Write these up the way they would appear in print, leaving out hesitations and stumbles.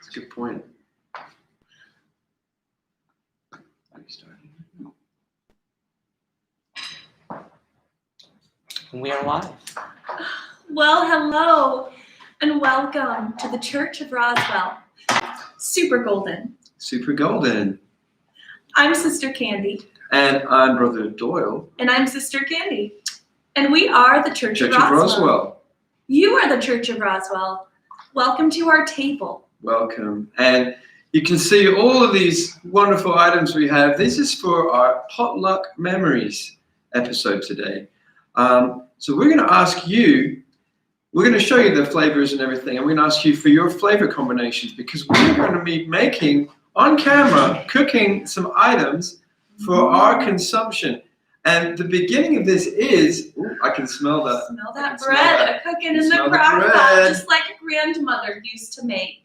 That's a good point. We are live. Well, hello, and welcome to the Church of Roswell. Super Golden. Super Golden. I'm Sister Candy. And I'm Brother Doyle. And I'm Sister Candy. And we are the Church of Roswell. You are the Church of Roswell. Welcome to our table. Welcome. And you can see all of these wonderful items we have. This is for our Potluck Memories episode today. So we're going to ask you, we're going to show you the flavors and everything, and we're going to ask you for your flavor combinations because we're going to be making, on camera, cooking some items for our consumption. And the beginning of this is, I can smell that. Smell that bread cooking in the crock pot, just like grandmother used to make.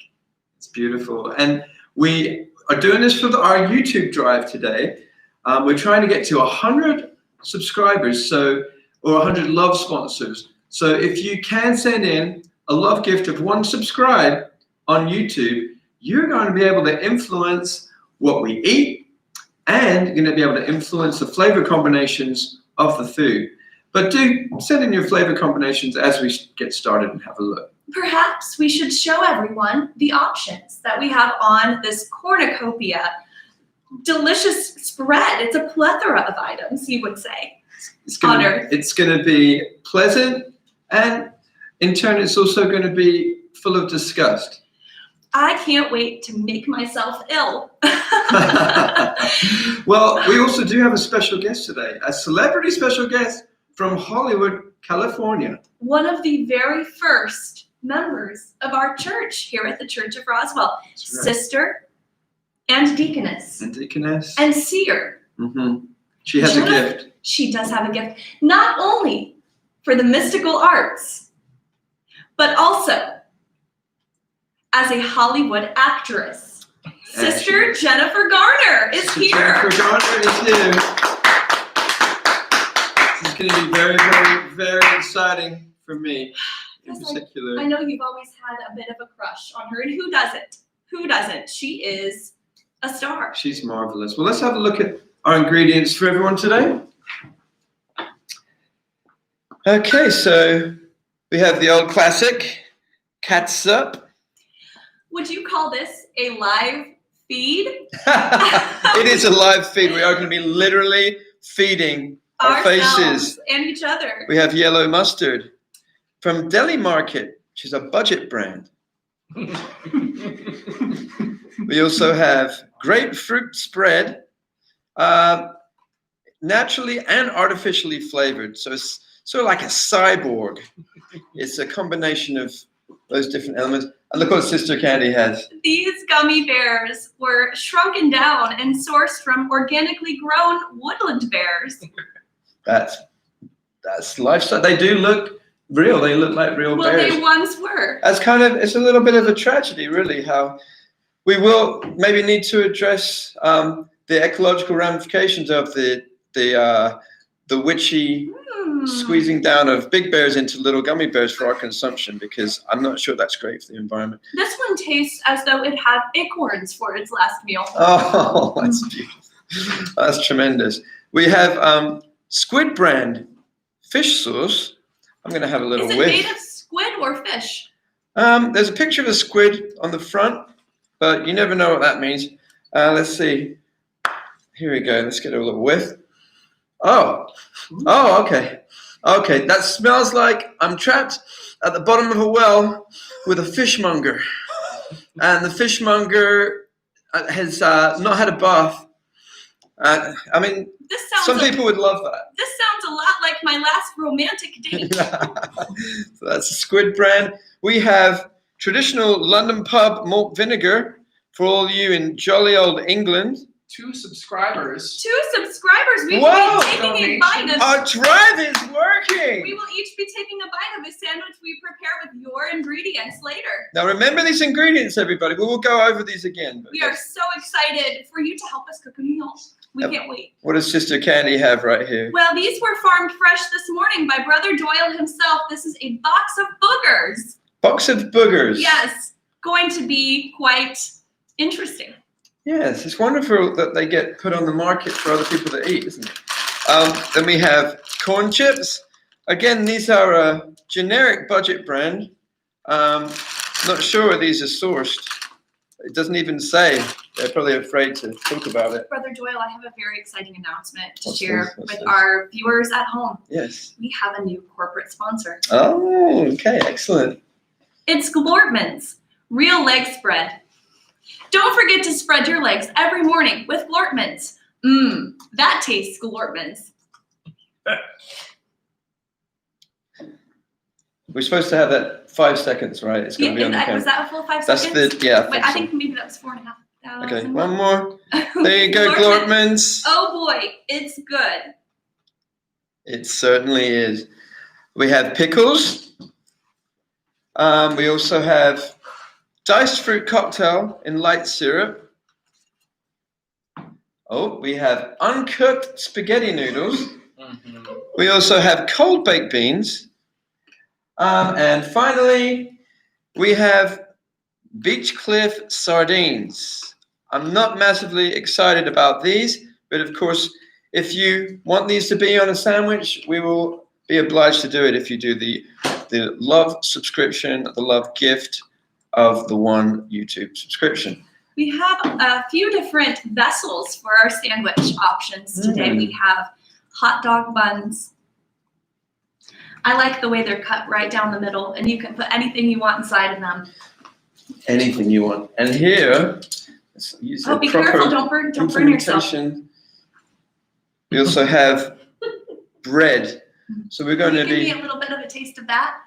It's beautiful. And we are doing this for our YouTube drive today. We're trying to get to 100 subscribers, or 100 love sponsors. So if you can send in a love gift of 1 subscribe on YouTube, you're going to be able to influence what we eat, and you're going to be able to influence the flavor combinations of the food. But do send in your flavor combinations as we get started and have a look. Perhaps we should show everyone the options that we have on this cornucopia. Delicious spread. It's a plethora of items, you would say. It's going to be pleasant, and in turn, it's also going to be full of disgust. I can't wait to make myself ill. Well, we also do have a special guest today, a celebrity special guest from Hollywood, California. One of the very first members of our church here at the Church of Roswell. That's right. Sister and deaconess. And seer. Mm-hmm. She has a gift. She does have a gift, not only for the mystical arts, but also as a Hollywood actress. Sister Jennifer Garner is here. Jennifer Garner is here. This is going to be very, very, very exciting for me in particular. I know you've always had a bit of a crush on her, and who doesn't? Who doesn't? She is a star. She's marvelous. Well, let's have a look at our ingredients for everyone today. Okay, so we have the old classic catsup. Would you call this a live feed? It is a live feed. We are going to be literally feeding our faces and each other. We have yellow mustard from Deli Market, which is a budget brand. We also have grapefruit spread, naturally and artificially flavored. So it's sort of like a cyborg. It's a combination of those different elements. And look what Sister Candy has. These gummy bears were shrunken down and sourced from organically grown woodland bears. That's lifestyle. They do look real. They look like real bears. Well, they once were. It's a little bit of a tragedy, really, how we will maybe need to address the ecological ramifications of the witchy squeezing down of big bears into little gummy bears for our consumption, because I'm not sure that's great for the environment. This one tastes as though it had acorns for its last meal. Oh, that's beautiful. That's tremendous. We have Squid brand fish sauce. I'm going to have a little whiff. Is it made of squid or fish? There's a picture of a squid on the front, but you never know what that means. Let's see. Here we go. Let's get a little whiff. Oh, okay. Okay, that smells like I'm trapped at the bottom of a well with a fishmonger. And the fishmonger has not had a bath. I mean, some people would love that. This sounds a lot like my last romantic date. So that's a Squid brand. We have traditional London pub malt vinegar for all you in jolly old England. 2 subscribers. We will be taking a bite of. Our drive is working. We will each be taking a bite of a sandwich we prepare with your ingredients later. Now remember these ingredients, everybody. We will go over these again. We are so excited for you to help us cook a meal. We can't wait. What does Sister Candy have right here? Well, these were farmed fresh this morning by Brother Doyle himself. This is a box of boogers. Box of boogers. Yes. going to be quite interesting. Yes, it's wonderful that they get put on the market for other people to eat, isn't it? Then we have corn chips. Again, these are a generic budget brand. Not sure where these are sourced. It doesn't even say. They're probably afraid to talk about it. Brother Doyle, I have a very exciting announcement to What's share this? What's with this? our viewers at home. Yes. We have a new corporate sponsor. Oh, okay, excellent. It's Glortman's Real Leg Spread. Don't forget to spread your legs every morning with Glortman's. That tastes Glortman's. We're supposed to have that 5 seconds, right? It's going to be on the camera. Was that a full 5 That's seconds? the, yeah. Wait, I think maybe that was 4,500. Okay, one more. There you go, Glortman's. Oh boy, it's good. It certainly is. We have pickles. We also have diced fruit cocktail in light syrup. Oh, we have uncooked spaghetti noodles. We also have cold baked beans. And finally, we have Beach Cliff sardines. I'm not massively excited about these, but of course, if you want these to be on a sandwich, we will be obliged to do it if you do the love subscription, the love gift of the one YouTube subscription. We have a few different vessels for our sandwich options today. We have hot dog buns. I like the way they're cut right down the middle, and you can put anything you want inside of them. Anything you want. And here, let's use be careful! Don't burn yourself. We also have bread. So we're going to Give be. me a little bit of a taste of that.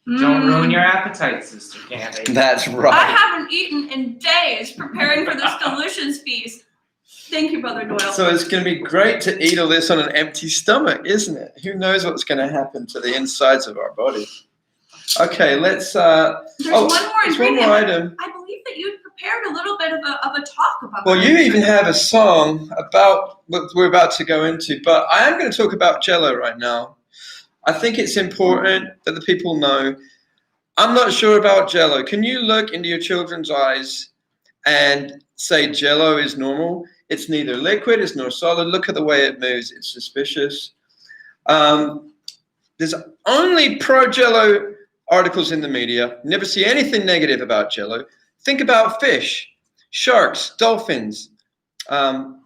Don't ruin your appetite, Sister Candy. That's right. I haven't eaten in days preparing for this delicious feast. Thank you, Brother Doyle. So it's going to be great to eat all this on an empty stomach, isn't it? Who knows what's going to happen to the insides of our body? Okay, let's. There's one more ingredient. One more item. I believe that you prepared a little bit of a talk about. Well, you even have a song about what we're about to go into, but I am going to talk about Jell-O right now. I think it's important that the people know. I'm not sure about Jell-O. Can you look into your children's eyes and say Jell-O is normal? It's neither liquid, it's nor solid. Look at the way it moves. It's suspicious. There's only pro-Jell-O articles in the media. Never see anything negative about Jell-O. Think about fish, sharks, dolphins,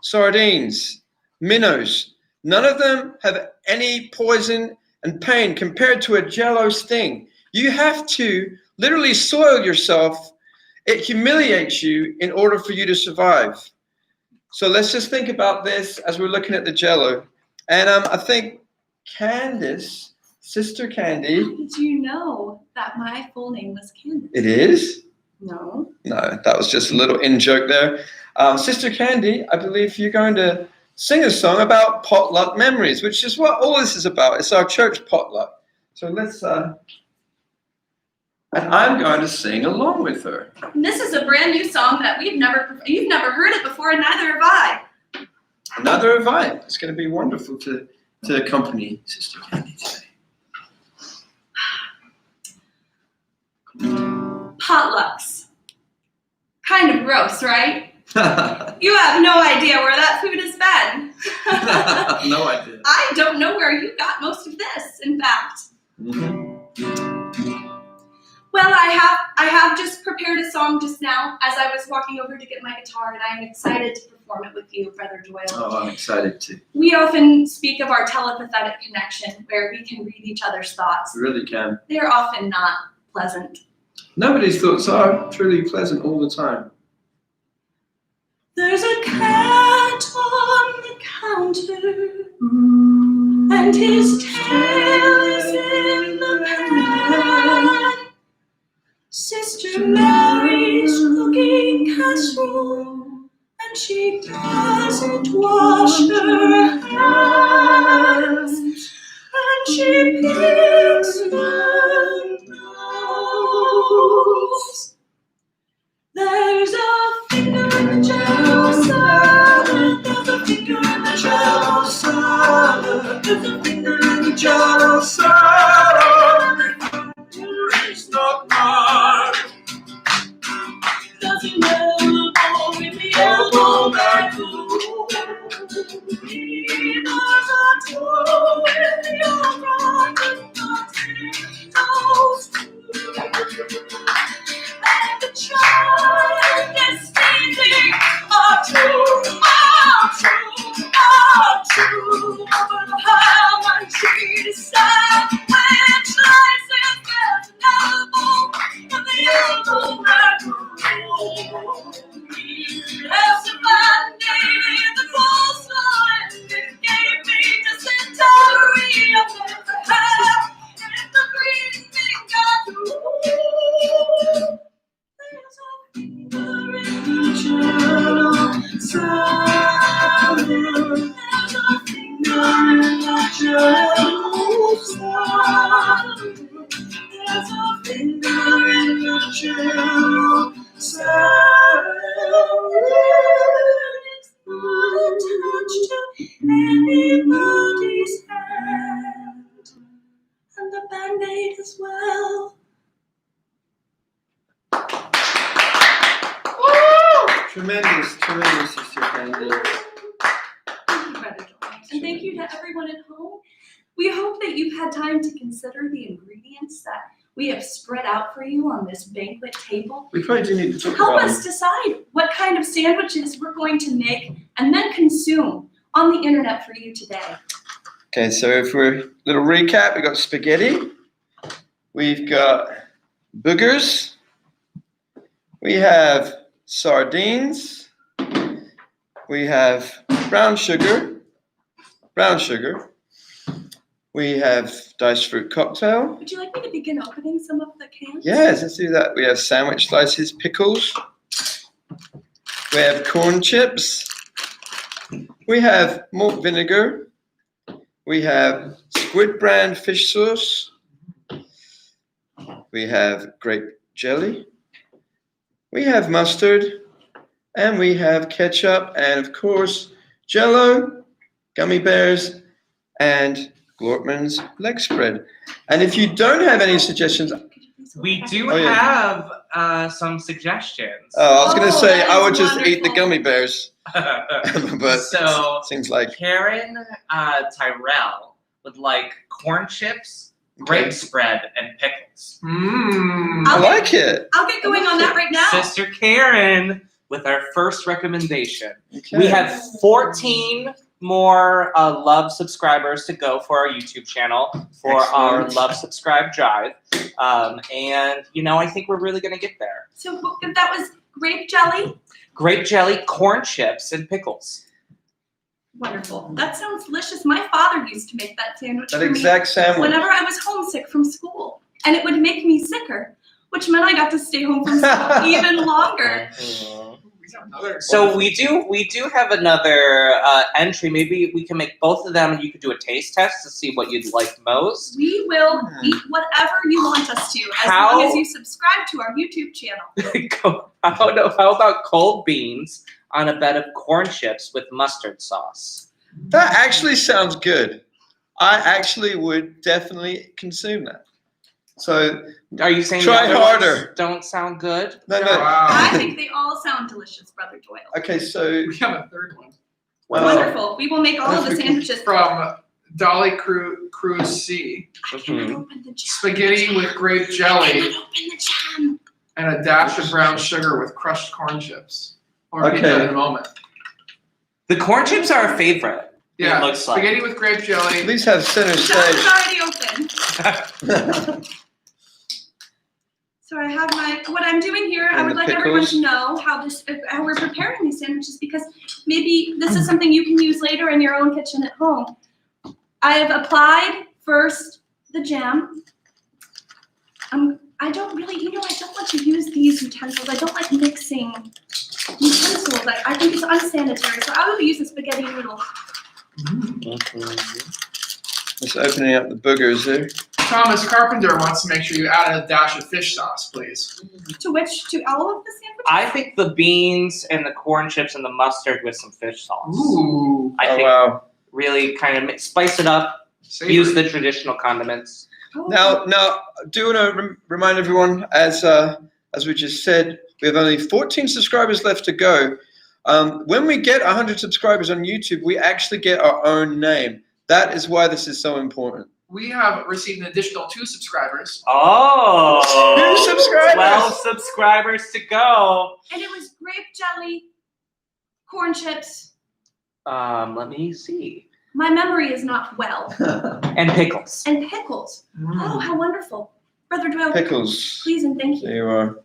sardines, minnows. None of them have any poison and pain compared to a Jell-O sting. You have to literally soil yourself. It humiliates you in order for you to survive. So let's just think about this as we're looking at the Jell-O. And I think Candace, Sister Candy. How did you know that my full name was Candace? It is? No. No, that was just a little in-joke there. Sister Candy, I believe you're going to sing a song about potluck memories, which is what all this is about. It's our church potluck. So let's, and I'm going to sing along with her. And this is a brand new song that you've never heard it before, and neither have I. Neither have I. It's going to be wonderful to accompany Sister Candy today. Potlucks. Kind of gross, right? You have no idea where that food has been. No idea. I don't know where you got most of this, in fact. Well, I have just prepared a song just now as I was walking over to get my guitar, and I'm excited to perform it with you, Brother Doyle. Oh, I'm excited too. We often speak of our telepathetic connection, where we can read each other's thoughts. We really can. They are often not pleasant. Nobody's thoughts are truly pleasant all the time. There's a cat on the counter, and his tail is in the pan. Sister Mary's cooking casserole, and she doesn't wash her hands, and she picks her nose. There's a finger in the Jell-O salad. There's a finger in the Jell-O salad. There's a finger in the Jell-O salad. It's not mine. And the child is speaking are true, are true, are true. But how much she decides which lies is best available in the evil macro. As if I needed the coastline, it gave me dysentery of the have. And the breathing got through. There's a finger in the journal sound. There's a finger in the journal sound. There's a finger in the journal sound. It's not attached to anybody's hand. And the Band-Aid as well. Tremendous, Sister Candy. Thank you, Brother Joy. And thank you to everyone at home. We hope that you've had time to consider the ingredients that we have spread out for you on this banquet table. We probably do need to talk Help about us decide what kind of sandwiches we're going to make and then consume on the internet for you today. Okay, so if we're little recap, we got spaghetti, we've got boogers, we have sardines, we have brown sugar, we have diced fruit cocktail. Would you like me to begin opening some of the cans? Yes, let's do that. We have sandwich slices, pickles, we have corn chips, we have malt vinegar, we have squid brand fish sauce, we have grape jelly, we have mustard, and we have ketchup, and of course, Jell-O, gummy bears, and Glortman's leg spread. And if you don't have any suggestions, We do Oh, yeah. have some suggestions. I was going to say that I would is just eat the wonderful. gummy bears, but So seems like Karen Tyrell would like corn chips, grape spread, and pickles. I like it. I'll get going on that right now. Sister Karen with our first recommendation. Okay. We have 14 more love subscribers to go for our YouTube channel for our Excellent. love subscribe drive. And, you know, I think we're really going to get there. So if that was grape jelly, Grape jelly, corn chips, and pickles. wonderful. That sounds delicious. My father used to make that sandwich That for exact me sandwich. whenever I was homesick from school. And it would make me sicker, which meant I got to stay home from school even longer. So we do have another entry. Maybe we can make both of them, and you could do a taste test to see what you'd like most. We will eat whatever you want us to, as How- long as you subscribe to our YouTube channel. How about cold beans on a bed of corn chips with mustard sauce? That actually sounds good. I actually would definitely consume that. So Are you saying Try the other harder. ones don't sound good? no. I think they all sound delicious, Brother Doyle. Okay, so We have a third one Wonderful. We will make all of the sandwiches. from Dolly Cruise C. I cannot open the jam. Spaghetti with grape I jelly cannot open the jam. and a dash of brown sugar with crushed corn chips. Or Okay. that in a moment. The corn chips are a favorite. Yeah, It looks like. spaghetti with grape jelly. please have center The jam is stage. already open. So I have what I'm doing here. I And would the like everyone pickles. to know how we're preparing these sandwiches, because maybe this is something you can use later in your own kitchen at home. I have applied first the jam. I don't really, I don't like to use these utensils. I don't like mixing utensils. I think it's unsanitary. So I will use a spaghetti noodle. Just opening up the boogers there. Thomas Carpenter wants to make sure you add a dash of fish sauce, please. To all of the sandwiches? I think the beans and the corn chips and the mustard with some fish sauce. Ooh. I Oh think wow. really kind of spice it up. Savory. Use the traditional condiments. Oh. Now, do want to remind everyone, as we just said, we have only 14 subscribers left to go. When we get 100 subscribers on YouTube, we actually get our own name. That is why this is so important. we have received an additional 2 subscribers. Oh, 2 subscribers. 12 subscribers to go. And it was grape jelly, corn chips. Let me see. My memory is not well. And pickles. And pickles. Oh, how wonderful. Brother Doyle, Pickles. please and thank you. There you are.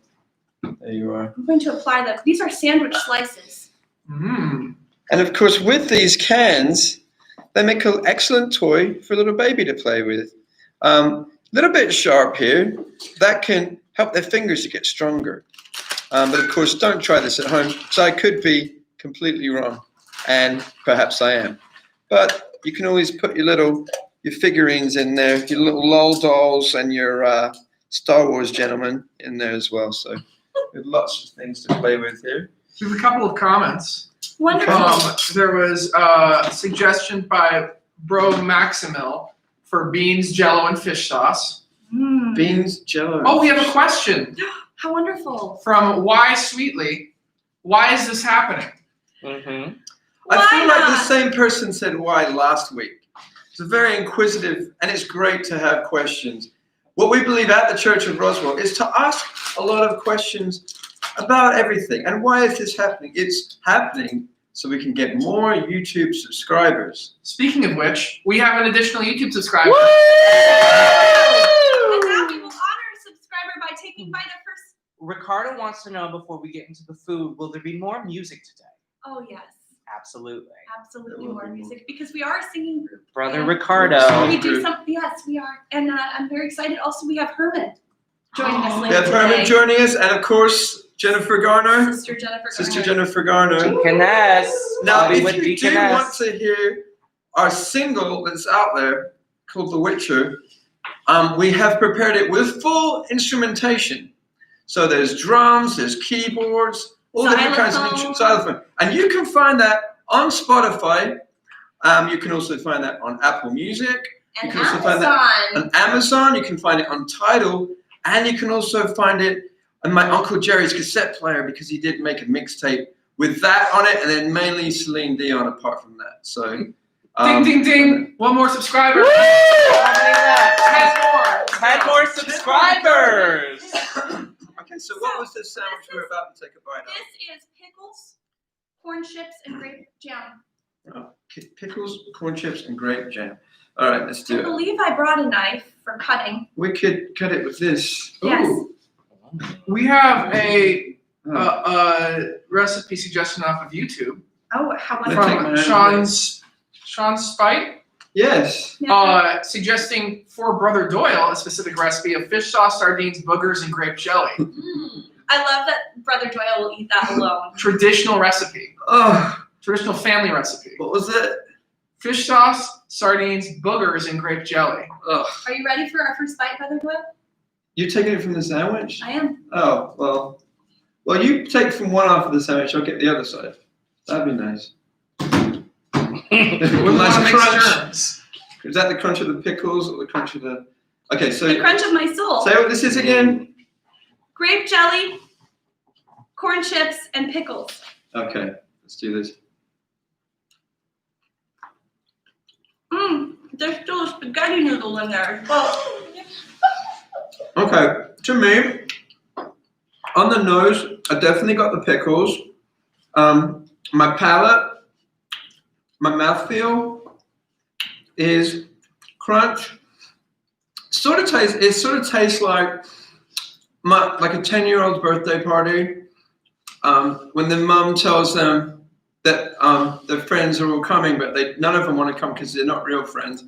There you are. I'm going to apply them. These are sandwich slices. Mm. And of course, with these cans, they make an excellent toy for a little baby to play with. Little bit sharp here. That can help their fingers to get stronger. But of course, don't try this at home. So I could be completely wrong, and perhaps I am. But you can always put your figurines in there, your little LOL dolls and your Star Wars gentlemen in there as well. So we have lots of things to play with here. We have a couple of comments. Wonderful. There was a suggestion by Bro Maximil for beans, jello, and fish sauce. Mm. Beans, jello. Oh, we have a question How wonderful. from Why Sweetly. Why is this happening? Mm-hmm. I feel Why like the not? same person said why last week. It's very inquisitive, and it's great to have questions. What we believe at the Church of Roswell is to ask a lot of questions about everything. And why is this happening? It's happening so we can get more YouTube subscribers. Speaking of which, we have an additional YouTube subscriber. And now we will honor a subscriber by taking bite of first. Ricardo wants to know before we get into the food, will there be more music today? Oh, yes. Absolutely. Absolutely more music because we are a singing group. Brother And Ricardo. We do something. Yes, we are. And I'm very excited. Also, we have Herman joining us We later have Herman today. joining us, and of course, Jennifer Garner. Sister Jennifer. Sister Garner. Jennifer Garner. Deaconess. Now, Hollywood if you do Deaconess. want to hear our single that's out there called The Witcher, we have prepared it with full instrumentation. So there's drums, there's keyboards, all different kinds of xylophone. And you can find that on Spotify. You can also find that on Apple Music. And You can also find that Amazon. on Amazon. You can find it on Tidal. And you can also find it on my Uncle Jerry's cassette player because he did make a mixtape with that on it, and then mainly Celine Dion apart from that. So, Ding, ding, ding. One more subscriber. How many left? 10 more. 10 more subscribers. Okay, so what was this sandwich we were about to take a bite of? This is pickles, corn chips, and grape jam. Pickles, corn chips, and grape jam. All right, let's I do it. believe I brought a knife for cutting. We could cut it with this. Yes. Ooh. We have a Oh. recipe suggestion off of YouTube Oh, how Let's wonderful. take from Sean Spite, Yes. suggesting for Brother Doyle a specific recipe of fish sauce, sardines, boogers, and grape jelly. I love that Brother Doyle will eat that alone. Traditional recipe. Oh, Traditional family recipe. what was it? Fish sauce, sardines, boogers, and grape jelly. Oh, Are you ready for our first bite, Brother Doyle? you're taking it from the sandwich? I am. Oh, well, you take from one half of the sandwich, I'll get the other side. That'd be nice. Wouldn't Nice want to mix crunch. germs. Is that the crunch of the pickles or the crunch of the... Okay, so The crunch of my soul. say what this is again. Grape jelly, corn chips, and pickles. Okay, let's do this. There's still a spaghetti noodle in there. Oh. Okay, to me, on the nose, I definitely got the pickles. My palate, my mouthfeel is crunch. It sort of tastes like a 10-year-old's birthday party. When the mum tells them that their friends are all coming, but none of them want to come because they're not real friends.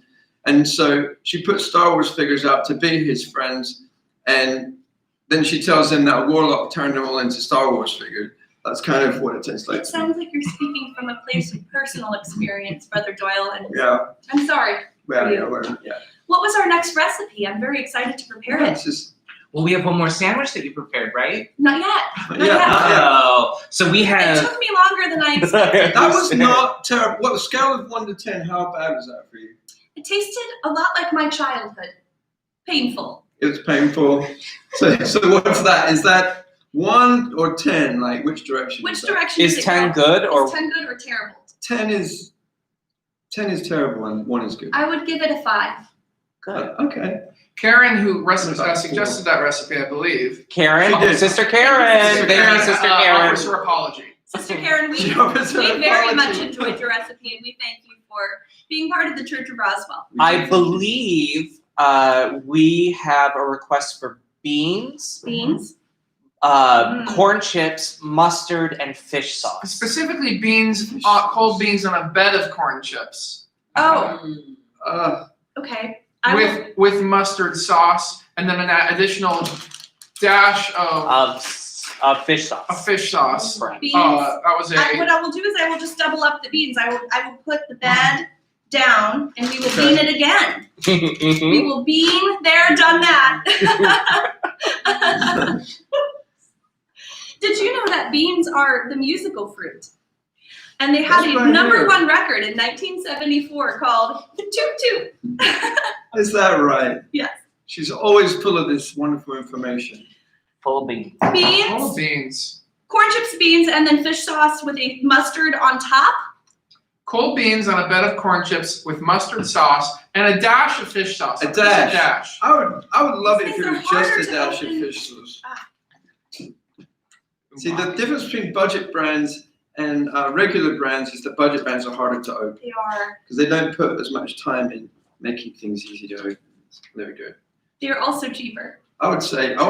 And so she puts Star Wars figures out to be his friends, and then she tells them that a warlock turned them all into Star Wars figures. That's kind of what it tastes like. It sounds like you're speaking from a place of personal experience, Brother Doyle, and Yeah. I'm sorry. Yeah. What was our next recipe? I'm very excited to prepare it. It's just, Well, we have one more sandwich that you prepared, right? Not yet. yeah, not yet. Oh, so we It have. took me longer than I expected. That was not terrible. What, scale of 1 to 10, how bad was that for you? It tasted a lot like my childhood. Painful. It was painful. So what's that? Is that 1 or 10? Like which direction? Which is that? direction Is it 10 go? good or? Is 10 good or terrible? 10 is terrible and 1 is good. I would give it a 5. Good. Okay. Karen, who suggested that recipe, I believe. Karen, She did. Sister Karen. Sister Thank you, Sister Karen. Offers her apology. Sister Karen, we She offers her very apology. much enjoyed your recipe, and we thank you for being part of the Church of Roswell. I believe we have a request for beans, Beans. corn chips, mustard, and fish sauce. Specifically, beans, cold beans on a bed of corn chips. Oh, Uh, okay. With mustard sauce, and then an additional dash of Fish sauce. fish sauce. Correct. Beans. That was What I will do is I will just double up the beans. I will put the bed down, and we will bean it again. We will bean there, done that. Did you know that beans are the musical fruit? And they had That's a right number here. 1 record in 1974 called Toot Toot. is that right? Yes. She's always full of this wonderful information. Full beans. Beans, cold beans. corn chips, beans, and then fish sauce with a mustard on top. Cold beans on a bed of corn chips with mustard sauce and a dash of fish sauce. A Just a dash. dash. I would love it if These it are was just harder a to dash of open. fish sauce. See, the difference between budget brands and regular brands is that budget brands are harder to open They are. because they don't put as much time in making things easy to open. There we go. They're also cheaper. I would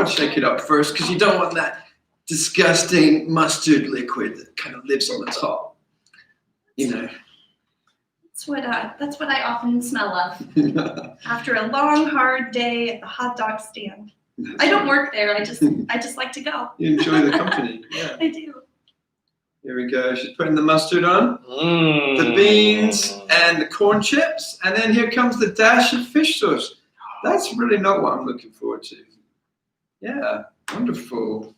shake it up first because you don't want that disgusting mustard liquid that kind of lives on the top. You know. That's what I often smell of after a long, hard day at the hot dog stand. I don't work there. I just like to go. You enjoy the company. Yeah. I do. Here we go. She's putting the mustard on, the beans, and the corn chips, and then here comes the dash of fish sauce. That's really not what I'm looking forward to. Yeah, wonderful.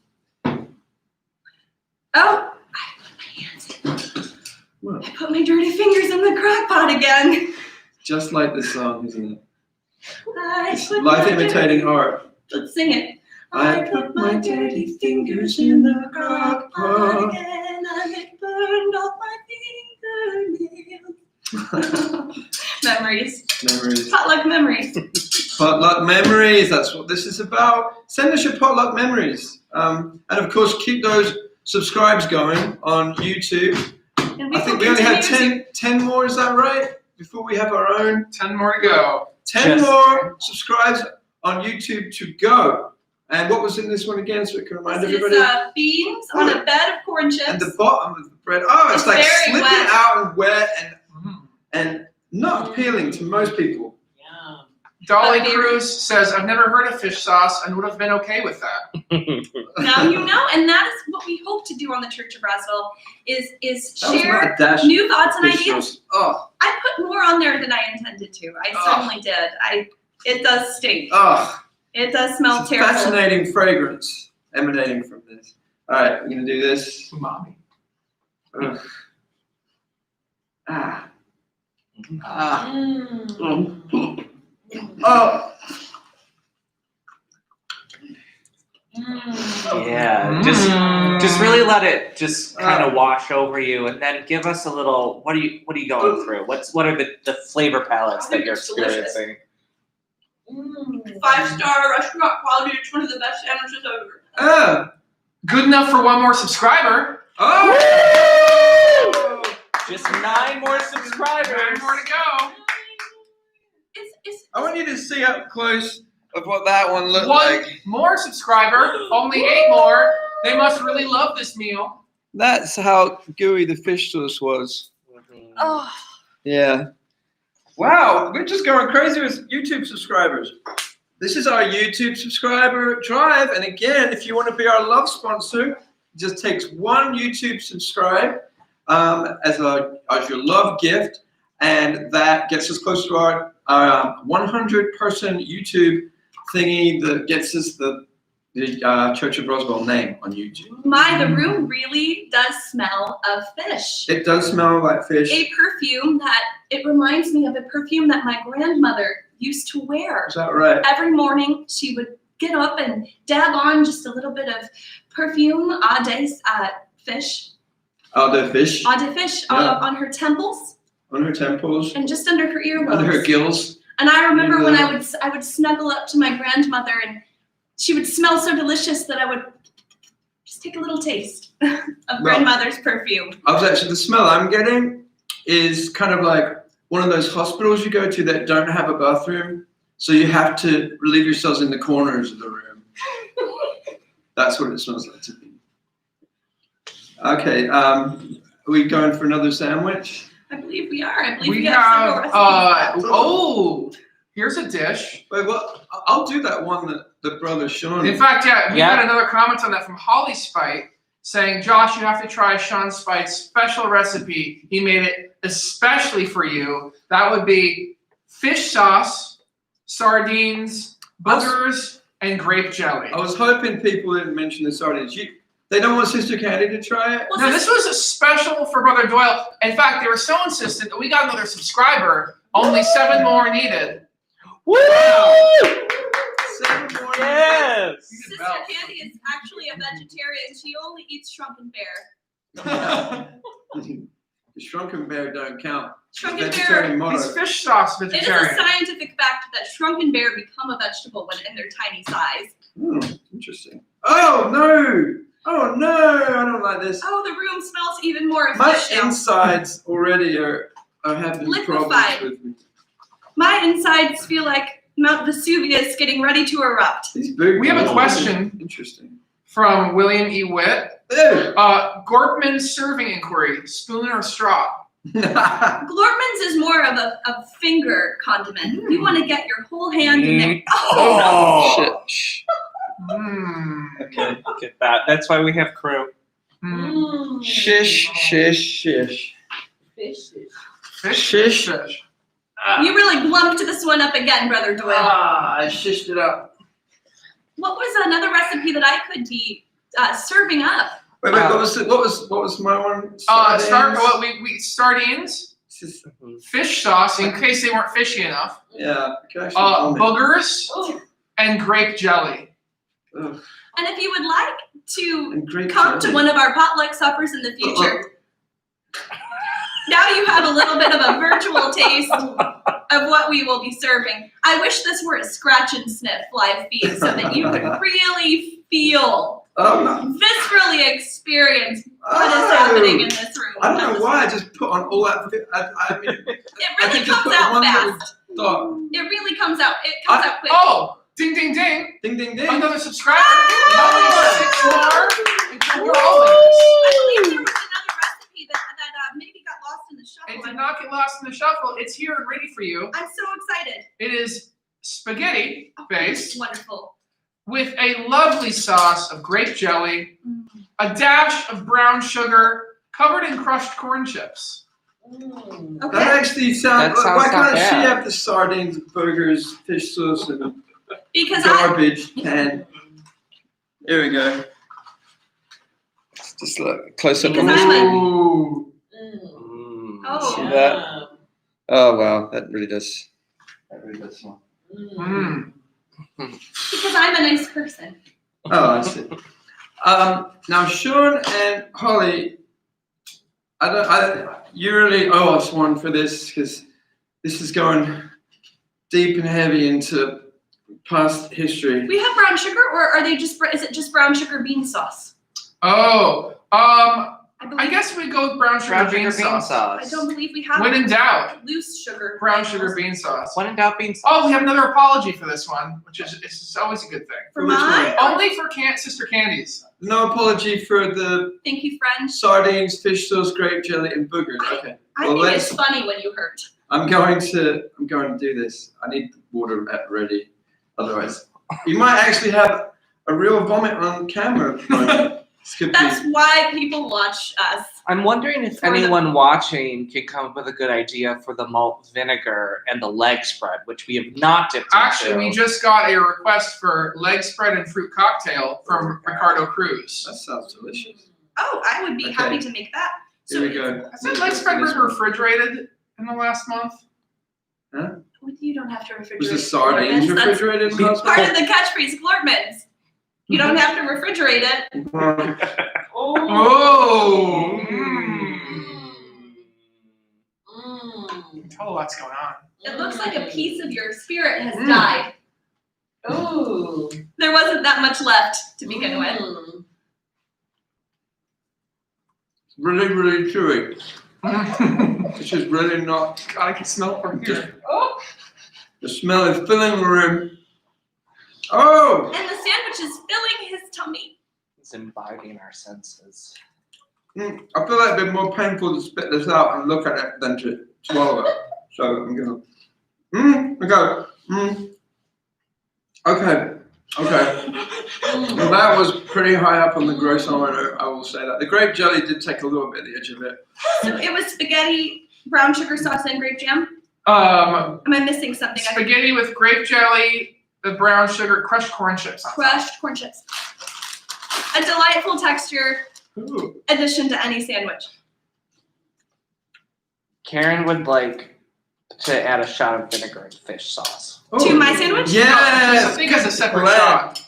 Oh, I put my dirty fingers in the crock pot again. Just like the song, isn't it? I put Life my imitating dirty- art. Let's sing it. I put my dirty fingers in the crock pot. again. I get burned off my fingernails. Memories. Memories. Potluck memories. Potluck memories. That's what this is about. Send us your potluck memories. And of course, keep those subscribes going on YouTube. And I will think we only have continue 10 more, is that right? Before we have our own. 10 more to go. 10 more subscribes on YouTube to go. And what was in this one again, so we can remind This everybody? is beans on a bed of corn chips. And the bottom of the bread. Oh, it's It's like very slipping wet. out and wet and not appealing to most people. Dolly But Cruz says, I've never heard of fish sauce and would have been okay with that. Now you know, and that is what we hope to do on the Church of Roswell is That was share not a dash new thoughts and fish ideas. sauce. Oh, I put more on there than I intended to. I certainly did. It does stink. oh. It does smell It's a terrible. fascinating fragrance emanating from this. All right, I'm going to do this. Umami. Ugh. Ah. Ah. Oh. Yeah, just really let it just kind of wash over you, and then give us a little. What are you going through? What are the flavor palettes that you're It's delicious. experiencing? 5-star restaurant quality. It's one of the best sandwiches ever. Ah. Good enough for one more subscriber. Oh. Just 9 more subscribers. 9 more to go. I want you to see up close of what that one looked One like. more subscriber. Only 8 more. They must really love this meal. That's how gooey the fish sauce was. Oh, Yeah. Wow, we're just going crazy with YouTube subscribers. This is our YouTube subscriber drive. And again, if you want to be our love sponsor, it just takes 1 YouTube subscribe as your love gift. And that gets us close to our 100-person YouTube thingy that gets us the Church of Roswell name on YouTube. the room really does smell of fish. It does smell like fish. A perfume it reminds me of a perfume that my grandmother used to wear. Is that right? Every morning she would get up and dab on just a little bit of perfume, eau de fish, Oh, the fish eau de fish Yeah. on her temples on her temples, and just under her earlobes. under her gills. And I remember when I would snuggle up to my grandmother, and she would smell so delicious that I would just take a little taste of grandmother's perfume. The smell I'm getting is kind of like one of those hospitals you go to that don't have a bathroom, so you have to relieve yourselves in the corners of the room. That's what it smells like to me. Okay, are we going for another sandwich? I believe we are. I believe We we have several recipes. Here's a dish. Wait, what? I'll do that one that the brother Sean. In fact, we got another comment on that from Holly Spite saying, Josh, you have to try Sean Spite's special recipe. He made it especially for you. That would be fish sauce, sardines, boogers, and grape jelly. I was hoping people didn't mention the sardines. They don't want Sister Candy to try it? No, this was a special for Brother Doyle. In fact, they were so insistent that we got another subscriber. Only 7 more needed. Woo! 7 more. Yes. Sister Candy is actually a vegetarian. She only eats shrunken bear. The shrunken bear don't count. Shrunken Vegetarian bear. motto. It's fish sauce It is vegetarian. a scientific fact that shrunken bear become a vegetable when in their tiny size. Interesting. Oh no! Oh no! I don't like this. Oh, the room smells even more of My fish now. insides already are having problems Liquefied. with me. My insides feel like Mount Vesuvius getting ready to erupt. These big We have a ones. question. Interesting. From William E. Witt. Ew. Gortman's serving inquiry, spoon or straw? Glortman's is more of a finger condiment. You want to get your whole hand in there. Oh, Shit. okay, get that. That's why we have crew. Shish, shish, shish. Fish. Shish. You really glumped this one up again, Brother Doyle. I shished it up. What was another recipe that I could be serving up? Wait, what was my one? Sardines, fish sauce in case they weren't fishy enough. Yeah. Boogers and grape jelly. Ugh. And if you would like to And grape come jelly. to one of our potluck suppers in the future, now you have a little bit of a virtual taste of what we will be serving. I wish this were a scratch and sniff live feed so that you could really feel, viscerally experience what is happening in this room. I don't know why I just put on all that. I mean, It really comes out fast. It really comes out. It comes out quick. Oh, ding, ding, ding. Ding, ding, ding. Another subscriber. Ah! 6 more. And we're all I believe there was another recipe that maybe got lost in the It shuffle. did not get lost in the shuffle. It's here and ready for you. I'm so excited. It is spaghetti based Wonderful. with a lovely sauce of grape jelly, a dash of brown sugar, covered in crushed corn chips. Okay. That actually sounds. That sounds Why not can't she bad. have the sardines, burgers, fish sauce, and Because garbage can? Here we go. Just look close up on Because this. I'm Ooh. Oh. See that? Oh wow, that really does. That really does smell. Because I'm a nice person. Oh, I see. Now Sean and Holly, you really owe us one for this because this is going deep and heavy into past history. We have brown sugar, or are they just? Is it just brown sugar bean sauce? Oh, I I guess we go with brown sugar bean sauce. I don't believe we have When in doubt, loose sugar. brown sugar bean sauce. When in doubt, bean sauce. Oh, we have another apology for this one, which is it's always a good thing. For Which mine? Only for Sister Candies. No apology for the Thank you, friend. sardines, fish sauce, grape jelly, and boogers. Okay. I Well, think it's funny when you hurt. I'm going to do this. I need the water ready. Otherwise, you might actually have a real vomit on camera. This could That's be. why people watch us. I'm wondering if For the- anyone watching can come up with a good idea for the malt vinegar and the leg spread, which we have not dipped Actually, into. we just got a request for leg spread and fruit cocktail from Ricardo Cruz. That sounds delicious. Oh, I would be Okay. happy to make that. Here we go. Has that leg spread been refrigerated in the last month? You don't have to refrigerate. Was the sardines Glortmans. That's refrigerated in the last part of the catchphrase, Glortmans. You don't have to refrigerate it. one? Oh. tell what's going on. It looks like a piece of your spirit has died. Ooh. There wasn't that much left to begin with. Really, really chewy. This is really not. God, I can smell it from here. Oh. The smell is filling the room. Oh! And the sandwich is filling his tummy. It's imbibing our senses. I feel like it'd be more painful to spit this out and look at it than to swallow it. So I'm gonna. Okay. Well, that was pretty high up on the gross order, I will say that. The grape jelly did take a little bit of the edge of it. So it was spaghetti, brown sugar sauce, and grape jam? Um, Am I missing something? spaghetti with grape jelly, the brown sugar, crushed corn chips. On top. Crushed corn chips. A delightful texture Ooh. addition to any sandwich. Karen would like to add a shot of vinegar and fish sauce. To my sandwich? I Yes! think it's a separate Correct. shot.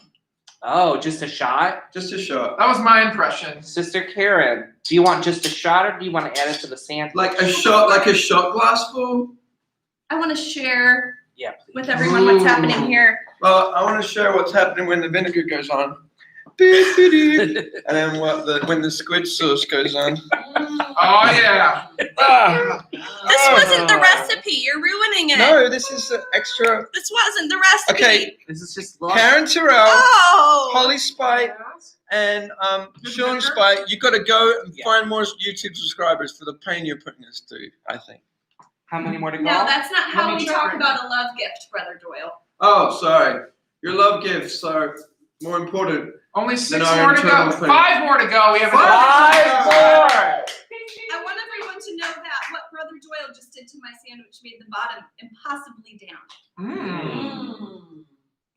Oh, just a shot? Just a shot. That was my impression. Sister Karen, do you want just a shot or do you want to add it to the sandwich? Like a shot glass full? I want to share Yeah, please. with everyone what's happening here. Well, I want to share what's happening when the vinegar goes on. And then when the squid sauce goes on. Oh yeah. This wasn't the recipe. You're ruining it. No, this is the extra. This wasn't the recipe. Okay, This is just love. Karen Terrell, Oh. Holly Spite, and Sean Spite. You got to go and find more YouTube subscribers for the pain you're putting us through. I think. How many more to go? No, that's not how Let me we check talk right about a love gift, Brother Doyle. Oh, sorry. Your love gifts are more important. Only 6 Then our more to go. internal thing. 5 more to go. We have Five more. I want everyone to know that what Brother Doyle just did to my sandwich made the bottom impossibly down.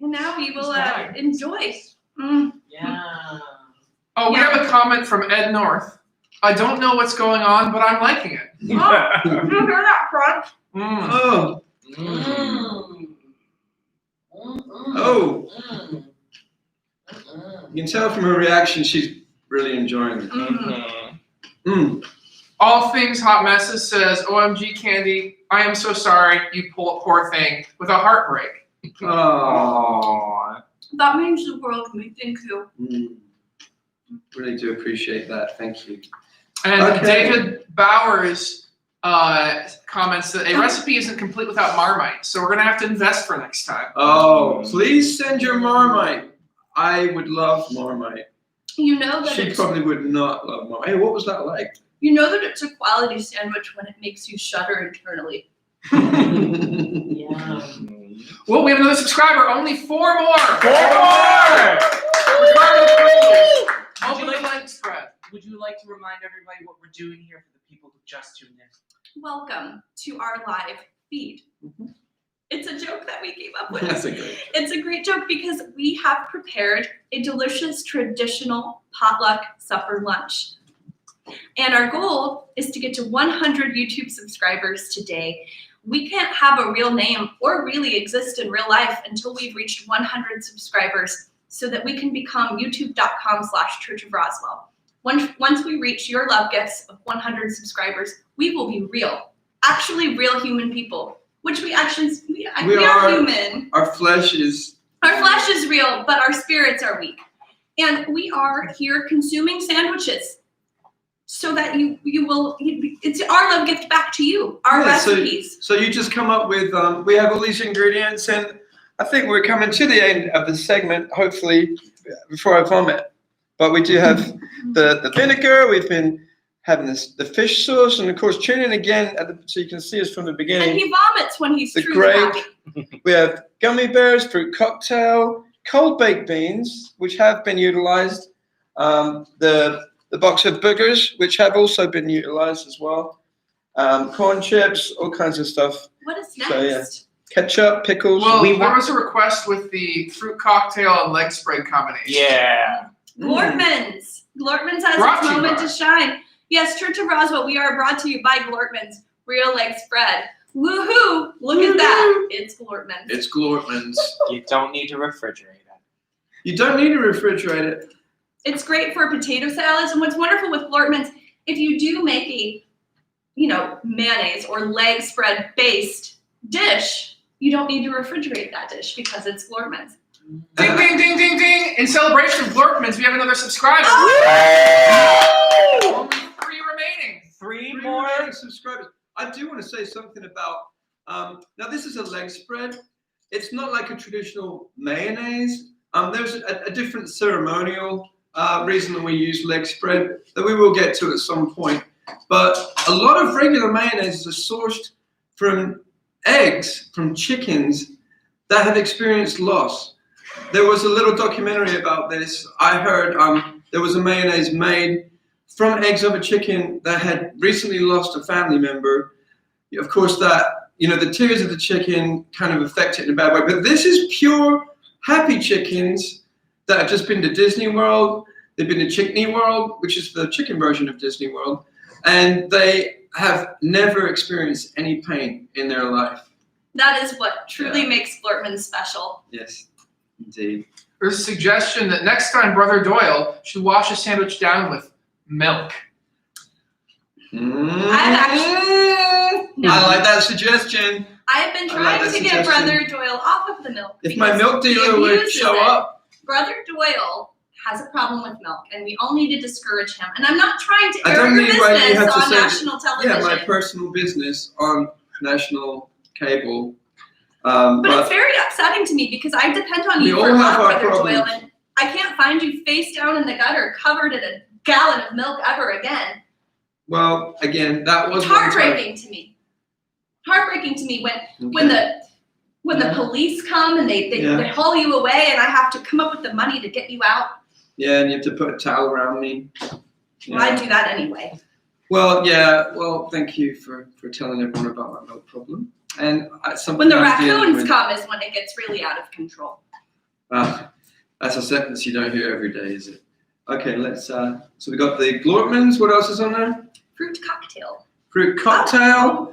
And now we will That's nice. enjoy. Yeah. Oh, we have a comment from Ed North. I don't know what's going on, but I'm liking it. You hear that crunch? Oh, oh. You can tell from her reaction she's really enjoying it. All Things Hot Messes says, OMG Candy, I am so sorry, you poor thing, with a heartbreak. Oh. That means the world to me. Thank you. Really do appreciate that. Thank you. And Okay. David Bowers comments that a recipe isn't complete without Marmite, so we're going to have to invest for next time. Oh, please send your Marmite. I would love Marmite. You know that She probably would not love Marmite. Hey, what was that like? you know that it's a quality sandwich when it makes you shudder internally. Yeah. Well, we have another subscriber. Only 4 more. 4 more! Open the link spread. Would you like to remind everybody what we're doing here for the people who just tuned in? Welcome to our live feed. It's a joke that we came up with. That's a great. It's a great joke because we have prepared a delicious traditional potluck supper lunch. And our goal is to get to 100 YouTube subscribers today. We can't have a real name or really exist in real life until we've reached 100 subscribers so that we can become youtube.com/Church of Roswell. Once we reach your love gifts of 100 subscribers, we will be real, actually real human people, which we are human. Our flesh is. Our flesh is real, but our spirits are weak. And we are here consuming sandwiches so that you will, it's our love gift back to you, our recipes. So you just come up with, we have all these ingredients, and I think we're coming to the end of the segment, hopefully, before I vomit. But we do have the vinegar, we've been having the fish sauce, and of course, tune in again so you can see us from the beginning. And he vomits when he's The truly grape. happy. We have gummy bears, fruit cocktail, cold baked beans, which have been utilized. The box of boogers, which have also been utilized as well. Corn chips, all kinds of stuff. What is next? So, yeah. Ketchup, pickles. Well, there was a request with the fruit cocktail and leg spray combination. Yeah. Glortman's. Glortman's has Brought its to you moment by. to shine. Yes, Church of Roswell, we are brought to you by Glortman's. Real leg spread. Woohoo! Look at that. It's Glortman's. It's Glortman's. You don't need to refrigerate it. You don't need to refrigerate it. It's great for potato salads. And what's wonderful with Glortman's, if you do make mayonnaise or leg spread based dish, you don't need to refrigerate that dish because it's Glortmans. Ding, ding, ding, ding, ding. In celebration of Glortmans, we have another subscriber. Oh! Only 3 remaining. Three Three more. remaining subscribers. I do want to say something about. Now this is a leg spread. It's not like a traditional mayonnaise. There's a different ceremonial reason that we use leg spread that we will get to at some point. But a lot of regular mayonnaises are sourced from eggs from chickens that have experienced loss. There was a little documentary about this. I heard there was a mayonnaise made from eggs of a chicken that had recently lost a family member. Of course, that the tears of the chicken kind of affect it in a bad way. But this is pure happy chickens that have just been to Disney World. They've been to Chickney World, which is the chicken version of Disney World, and they have never experienced any pain in their life. That is what truly makes Glortmans special. Yes, indeed. There's a suggestion that next time Brother Doyle should wash a sandwich down with milk. I like that suggestion. I have been trying to get Brother Doyle off of the milk. If my because milk he dealer would abuses show it. up. Brother Doyle has a problem with milk, and we all need to discourage him. And I'm not trying to I air don't your need why you business have to on say- national television. Yeah, my personal business on national cable. But it's very upsetting to me because I depend on We you all for have love, our Brother problems. Doyle, and I can't find you face down in the gutter covered in a gallon of milk ever again. Well, again, that was It's one time. heartbreaking to me. Heartbreaking to me when the police come and they haul you away and I have to come up with the money to get you out. Yeah, and you have to put a towel around me. Well, I do that anyway. Well, yeah. Well, thank you for telling everyone about my milk problem. And something When the I'm dealing raccoons with- come is when it gets really out of control. That's a sentence you don't hear every day, is it? Okay, let's. So we got the Glortmans. What else is on there? Fruit cocktail. Fruit cocktail.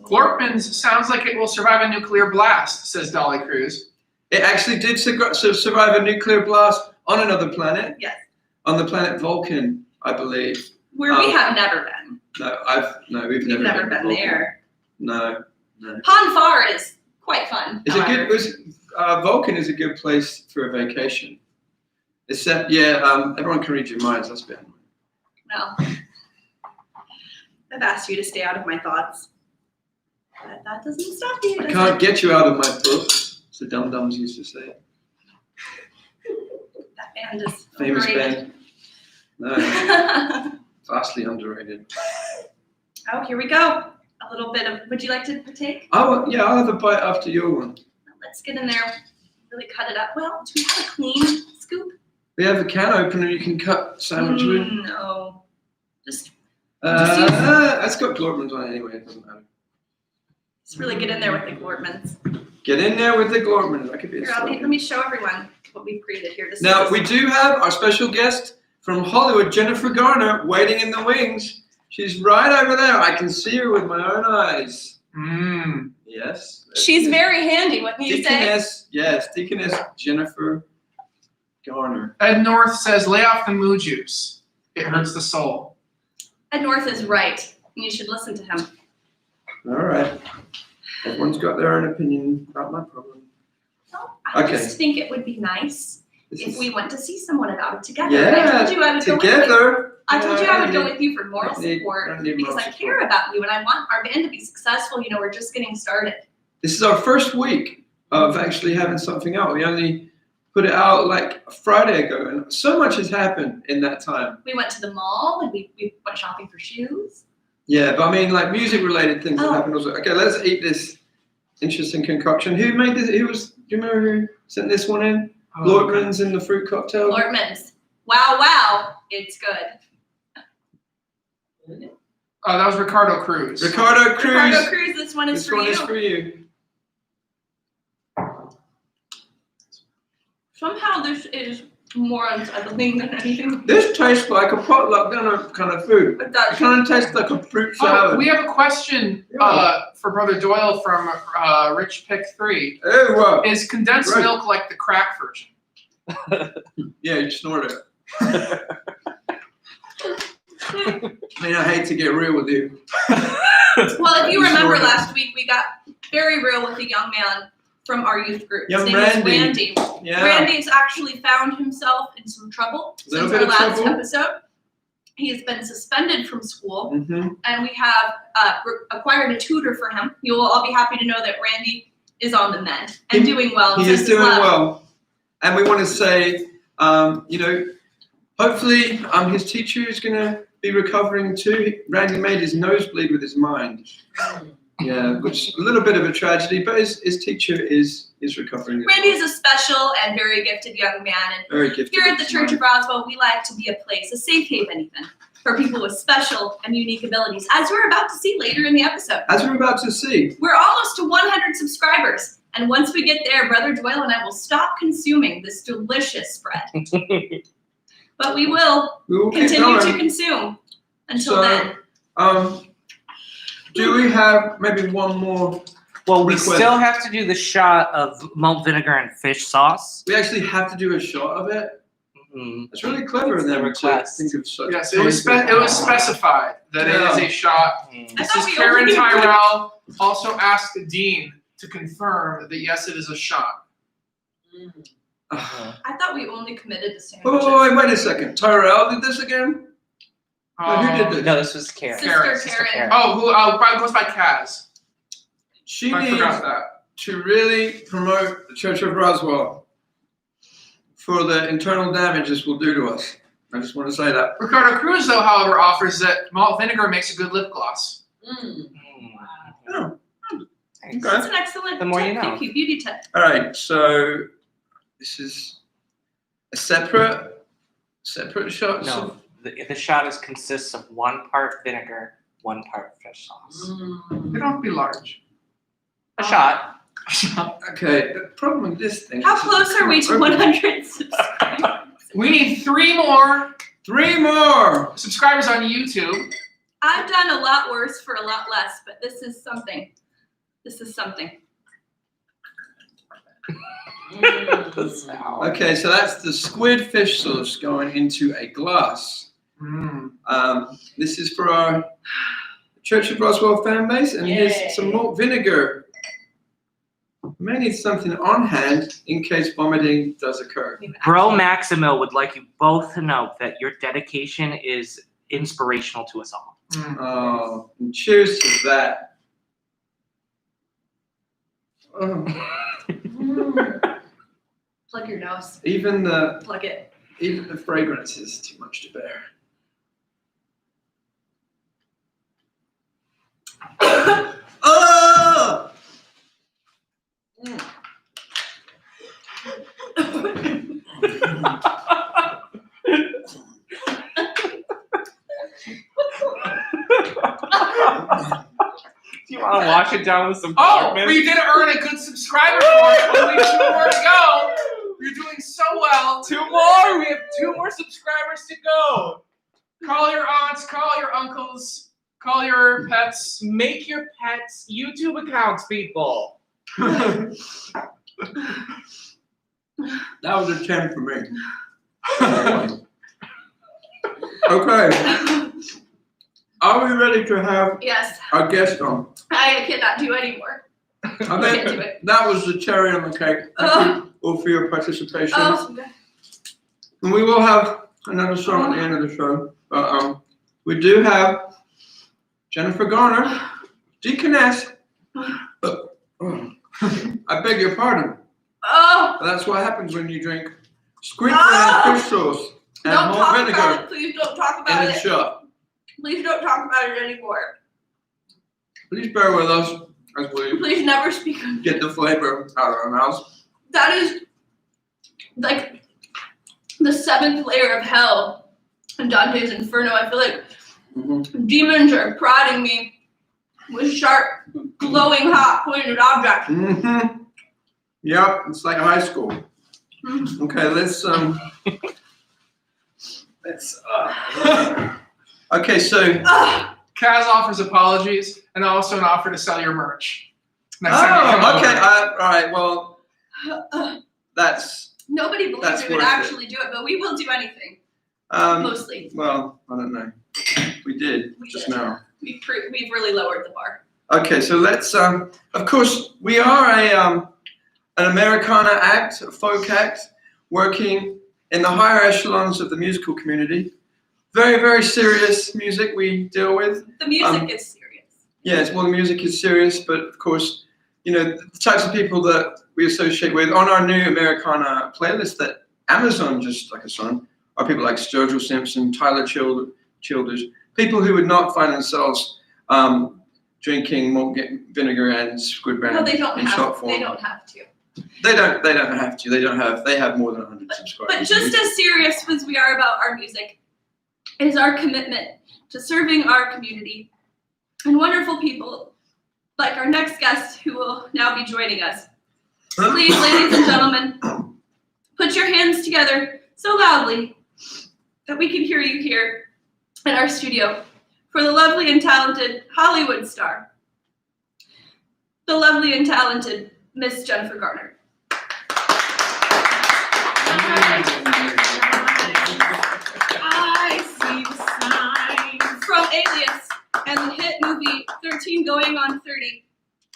Glortmans sounds like it will survive a nuclear blast, says Dolly Cruz. It actually did survive a nuclear blast on another planet. Yes. On the planet Vulcan, I believe. Where we have never been. We've We've never been Vulcan. there. No. Pon Far is quite fun. Is it good? Vulcan is a good place for a vacation. Except, everyone can read your minds. That's bad. Well, I've asked you to stay out of my thoughts. But that doesn't stop you. I can't get you out of my books. As the dum-dums used to say. That band is Famous overrated. band. No, vastly underrated. Oh, here we go. A little bit of, would you like to partake? I'll have a bite after your one. Let's get in there, really cut it up. Well, do we have a clean scoop? We have a can opener you can cut sandwich with. No. Just It's got Glortmans on it anyway, it doesn't matter. really get in there with the Glortmans. Get in there with the Glortmans. That could be a Here, story. let me show everyone what we've created here. Now, we do have our special guest from Hollywood, Jennifer Garner, waiting in the wings. She's right over there. I can see her with my own eyes. Yes. She's very handy, wouldn't you say? Deaconess Jennifer Garner. Ed North says, lay off the moo juice. It hurts the soul. Ed North is right, and you should listen to him. All right. Everyone's got their own opinion about my problem. Well, I Okay. just think it would be nice if we went to see someone about it together. Yeah, And I told you I would go with you. together. I told you I would go Yeah, with you for moral I need support moral because I care about you and I want our band to be successful. We're just getting started. This is our first week of actually having something out. We only put it out like a Friday ago, and so much has happened in that time. We went to the mall and we went shopping for shoes. Yeah, but I mean, like music-related things have Oh. happened also. Okay, let's eat this interesting concoction. Who made this? Do you remember who sent this one in? Glortmans in the fruit cocktail. Glortmans. Wow, it's good. Oh, that was Ricardo Cruz. Ricardo Cruz. Ricardo Cruz, this one is This for one you. is for you. Somehow this is more unsettling than anything. This tastes like a potluck dinner kind of food. It It does. kind of tastes like a fruit Oh, salad. we have a question for Brother Doyle from Rich Pick 3. Hey, what? Is condensed Right. milk like the crack version? Yeah, you snort it. I mean, I hate to get real with you. Well, if you We remember saw last week, we got very real with a young man from our youth group. Young His name is Randy. Randy. Yeah. Randy's actually found himself in some trouble Little since bit our of last trouble. episode. He has been suspended from school, Mm-hmm. and we have acquired a tutor for him. You will all be happy to know that Randy is on the mend and doing well. He is doing well. And we want to say, hopefully his teacher is going to be recovering too. Randy made his nose bleed with his mind. Yeah, which is a little bit of a tragedy, but his teacher is recovering. as Randy well. is a special and very gifted young man, and Very gifted. here at the Church of Roswell, we like to be a place, a safe haven even, for people with special and unique abilities, as we're about to see later in the episode. As we're about to see. We're almost to 100 subscribers, and once we get there, Brother Doyle and I will stop consuming this delicious spread. But we will We will keep continue going. to consume until So, then. Do we have maybe one more? Well, we Request. still have to do the shot of malt vinegar and fish sauce. We actually have to do a shot of it. Mm-hmm. It's really clever of It's the them to request. think of such. Yes, it was specified that it is a shot. I This thought is we Karen only- Tyrell also asked Dean to confirm that yes, it is a shot. I thought we only committed to Wait, sandwiches. wait a second. Tyrell did this again? Who did this? No, this was Karen. Sister Sister Karen. Oh, who probably goes by Kaz. She I needs forgot that. to really promote the Church of Roswell for the internal damage this will do to us. I just want to say that. Ricardo Cruz, though, however, offers that malt vinegar makes a good lip gloss. Oh, Thanks. That's an excellent The more you tip. know. Thank you, beauty tip. all right. So this is a separate shot. No, the shot consists of 1 part vinegar, 1 part fish sauce. They don't have to be large. A shot. Okay. The problem with this thing. How is close are we to 100 subscribers? We need 3 more 3 more. subscribers on YouTube. I've done a lot worse for a lot less, but this is something. This is something. The sound. Okay, so that's the squid fish sauce going into a glass. This is for our Church of Roswell fan base, and Yay. here's some malt vinegar. We may need something on hand in case vomiting does occur. Bro Maximo would like you both to know that your dedication is inspirational to us all. Oh, and cheers to that. Oh, Plug your nose. even the Plug it. fragrance is too much to bear. Oh! Do you want to wash it down with some Oh, Dortmund? we did earn a good subscriber for it. Only 2 more to go. You're doing so well. 2 more. We have 2 more subscribers to go. Call your aunts, call your uncles, call your pets. Make your pets YouTube accounts, people. That was a 10 for me. Okay. Are we ready to have Yes, our guest on? I cannot do anymore. I Can't do think it. that was the cherry on the cake. Thank you all for your participation. Oh, And we will have another song at the end of the show. But we do have Jennifer Garner, Deaconess. I beg your pardon. oh, That's what happens when you drink squid Ah! and fish sauce and don't malt talk about vinegar it. Please don't talk in about a it. shot. Please don't talk about it anymore. Please bear with us as we Please never speak of it. get the flavor out of our mouths. That is like the 7th layer of hell in Dante's Inferno. I feel like Mm-hmm. demons are prodding me with sharp, glowing, hot, pointed objects. Mm-hmm. Yep, it's like high school. Mm. Okay, okay, so Ugh. Kaz offers apologies and also an offer to sell your merch. Next time you come okay, over. all right, well, that's Nobody believes That's we would worth it. actually do it, but we will do anything. um, Mostly. well, I don't know. We did just now. We've really lowered the bar. Okay, so let's. Of course, we are an Americana act, a folk act, working in the higher echelons of the musical community. Very, very serious music we deal with. The music is serious. Yes, well, the music is serious, but of course, the types of people that we associate with on our new Americana playlist that Amazon just stuck us on are people like Sturgill Simpson, Tyler Childers, people who would not find themselves drinking malt vinegar and squid No, brand they don't in have. shot form. They don't have to. They don't have to. They have more than 100 subscribers. But just as serious as we are about our music is our commitment to serving our community and wonderful people like our next guest who will now be joining us. Please, ladies and gentlemen, put your hands together so loudly that we can hear you here in our studio for the lovely and talented Hollywood star, the lovely and talented Miss Jennifer Garner. I see the sign. From Alias and the hit movie 13 Going on 30,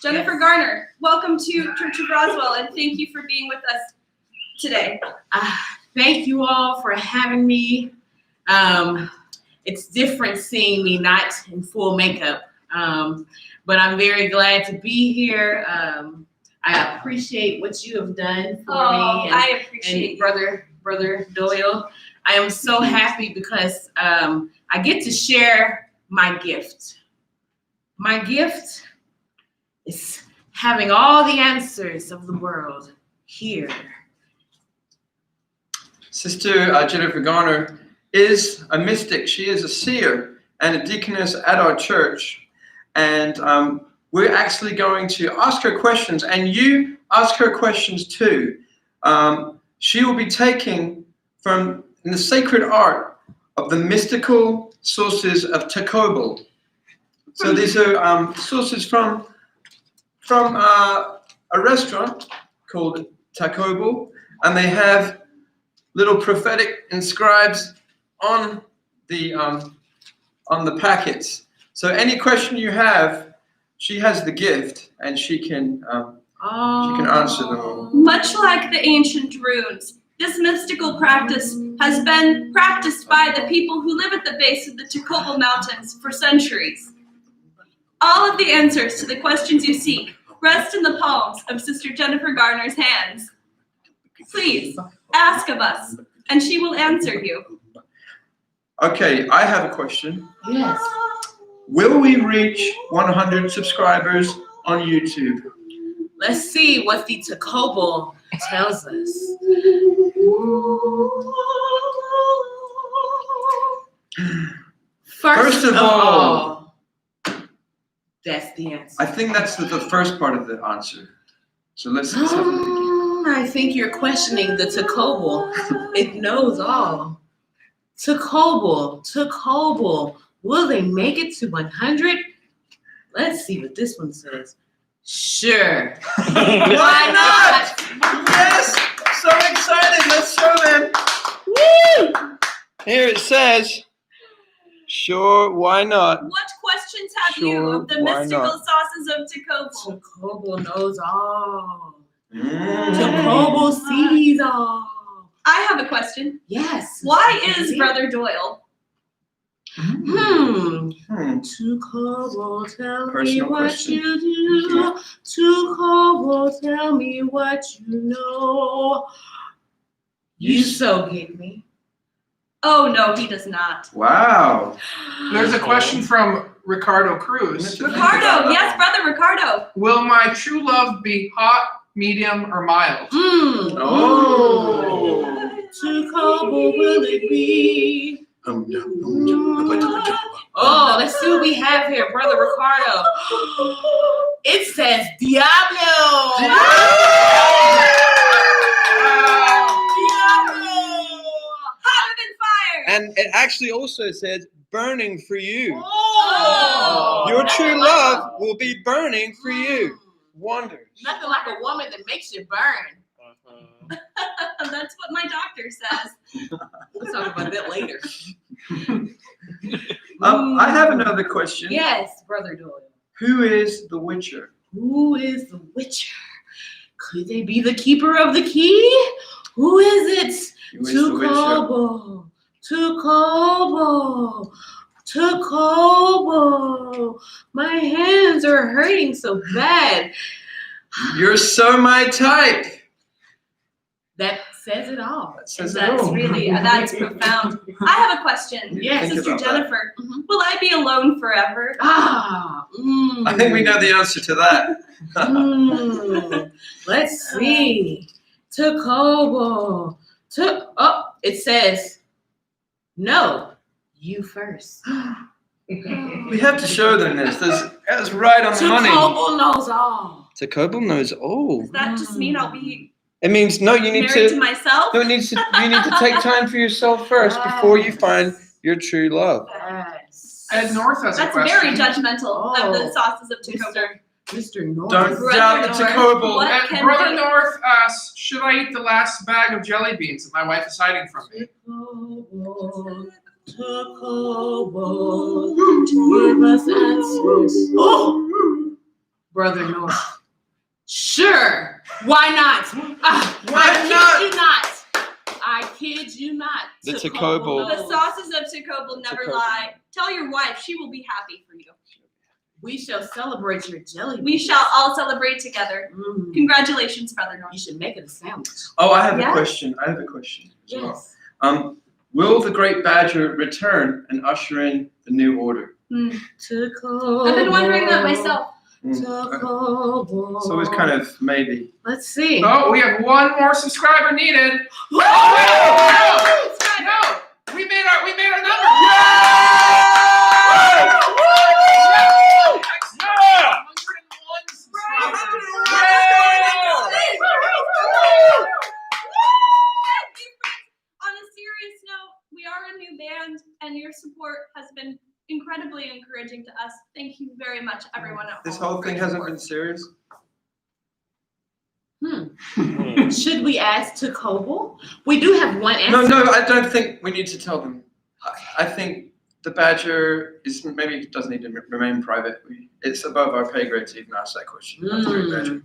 Jennifer Yes. Garner, welcome to Church of Roswell, and thank you for being with us today. Thank you all for having me. It's different seeing me not in full makeup, but I'm very glad to be here. I appreciate what you have done for me. I appreciate And brother Doyle, I am so happy because I get to share my gift. My gift is having all the answers of the world here. Sister Jennifer Garner is a mystic. She is a seer and a deaconess at our church. And we're actually going to ask her questions, and you ask her questions too. She will be taking from the sacred art of the mystical sources of Takobal. So these are sources from a restaurant called Takobal, and they have little prophetic inscribes on the packets. So any question you have, she has the gift, and she can answer them all. Much like the ancient runes, this mystical practice has been practiced by the people who live at the base of the Takobal Mountains for centuries. All of the answers to the questions you seek rest in the palms of Sister Jennifer Garner's hands. Please, ask of us, and she will answer you. Okay, I have a question. Yes. Will we reach 100 subscribers on YouTube? Let's see what the Takobal tells us. First of all, that's the answer. I think that's the first part of the answer. So let's have a look. I think you're questioning the Takobal. It knows all. Takobal. Will they make it to 100? Let's see what this one says. Sure. Why not? Yes! So excited. Let's show them. Woo! Here it says, sure, why not? What questions have you Sure, of the why mystical not? sauces of Takobal? Takobal knows all. Mm. Takobal sees all. I have a question. Yes. Why is Brother Doyle? Takobal, tell me Personal what question. you do. Takobal, tell me what you know. You so get me. Oh, no, he does not. Wow. There's a question from Ricardo Cruz. Ricardo, yes, Brother Ricardo. Will my true love be hot, medium, or mild? Oh. Takobal, will it be? Oh, let's see what we have here, Brother Ricardo. It says Diablo. Hotter than fire. And it actually also says burning for you. Oh, Your true love will be burning for you. Wonders. Nothing like a woman that makes you burn. That's what my doctor says. We'll talk about that later. I have another question. Yes, Brother Doyle. Who is the Witcher? Who is the Witcher? Could they be the keeper of the key? Who is it? Who is the Witcher? Tucobo. My hands are hurting so bad. You're so my type. That says it all. That says it That's all. really, that's profound. I have a question. Yes. Think Sister about that. Jennifer, Mhm. will I be alone forever? I think we know the answer to that. Let's see. Tucobo. It says, no, you first. We have to show them this. That's right on the money. Tucobo knows all. Tucobo knows all. Does that just mean I'll be It means no. You need married to to. myself? No, you need to take time for yourself first before you find your true love. Yes. Ed North has a That's question. very judgmental of the Oh. sauces of Tucobo. Mr. North. Don't Brother doubt the North. Tucobo. What? And Can Brother we- North asks, should I eat the last bag of jelly beans that my wife is hiding from me? Tucobo, give us answers. Oh, Brother North. Sure. Why not? Why I kid you not. The Tucobo. The sauces of Tucobo never Tucobo. lie. Tell your wife; she will be happy for you. We shall celebrate your jelly. We shall all celebrate together. Mm. Congratulations, Brother You North. should make it a sandwich. Oh, I have Yeah. a question. I have a question as well. Yes. Will the Great Badger return and usher in the new order? Tucobo. I've been wondering that myself. Tucobo. So it's kind of maybe. Let's see. Oh, we have one more subscriber needed. Woo! No, we made our number. Yeah! 101 subscribers. On a serious note, we are a new band, and your support has been incredibly encouraging to us. Thank you very much, everyone at This home. whole for thing your hasn't support. been serious. Should we ask Tucobo? We do have one answer. No, I don't think we need to tell them. I think the Badger maybe doesn't need to remain private. It's above our pay grade to even ask that question. That's the Great Badger.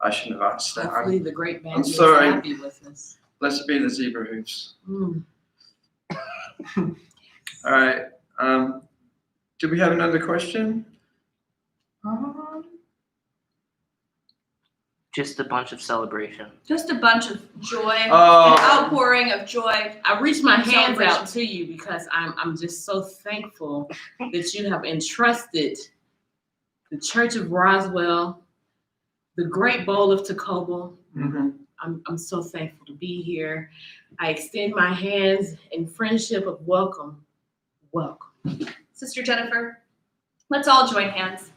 I shouldn't have asked that. Hopefully the great band is sorry. happy with us. Let's be the zebra hooves. Mm. All right. Do we have another question? Just a bunch of celebration. Just a bunch of joy, an Oh. outpouring of joy. I reach my hands Celebration. out to you because I'm just so thankful that you have entrusted the Church of Roswell, the Great Bowl of Tucobo. Mm-hmm. I'm so thankful to be here. I extend my hands in friendship of welcome. Welcome. Sister Jennifer, let's all join hands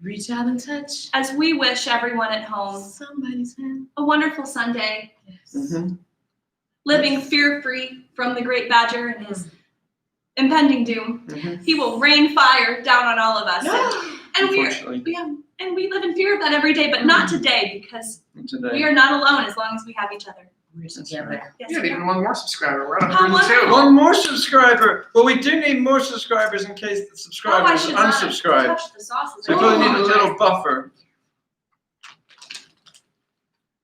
Reach out and touch as we wish everyone at home somebody's hand. a wonderful Sunday, Yes. Mm-hmm. living fear-free from the Great Badger and his impending doom. Mm-hmm. He will rain fire down on all of us. And we Unfortunately, live in fear of that every day, but not today because today. we are not alone as long as we have each other. We're That's together. Yes, We have we even are. one more subscriber. We're at How 102. One more subscriber. Well, we do need more subscribers in case the Oh, I subscribers should not have unsubscribe. touched the sauces. So we really need a little buffer.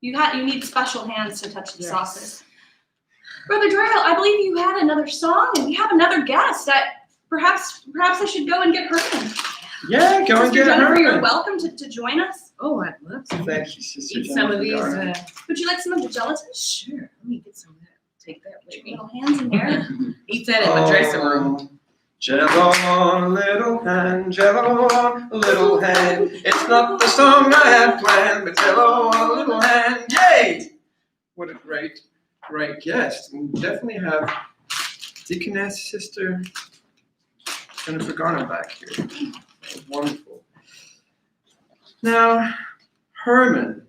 You need special hands to touch the Yes. sauces. Brother Doyle, I believe you had another song, and we have another guest. Perhaps I should go and get her in. Yeah, go and Sister get Jennifer, her. you're in. welcome to join us. Oh, I'd love to. Thank you, Sister Eat some of these. Jennifer. Would you like some of the gelatin? Sure. Let me get some of that. Take that with Your me. little hands in there. Eat that in my dressing room. Oh, Jello on a little hand, Jello on a little hand. It's not the song I had planned, but Jello on a little hand. Yay! What a great guest. We definitely have Deaconess Sister Jennifer Garner back here. That was wonderful. Now, Herman.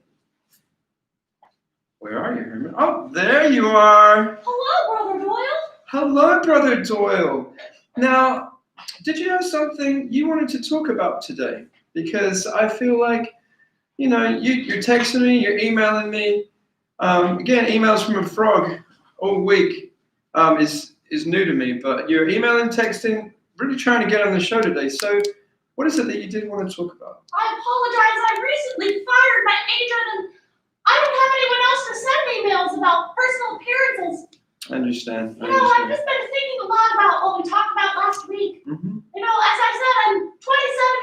Where are you, Herman? Oh, there you are. Hello, Brother Doyle. Hello, Brother Doyle. Now, did you have something you wanted to talk about today? Because I feel like, you're texting me, you're emailing me. Again, emails from a frog all week is new to me, but you're emailing, texting really trying to get on the show today. So, what is it that you did want to talk about? I apologize. I recently fired my agent and I don't have anyone else to send emails about personal appearances. I understand. You know, I've just been thinking a lot about what we talked about last week. Mm-hmm. You know, as I said, I'm 27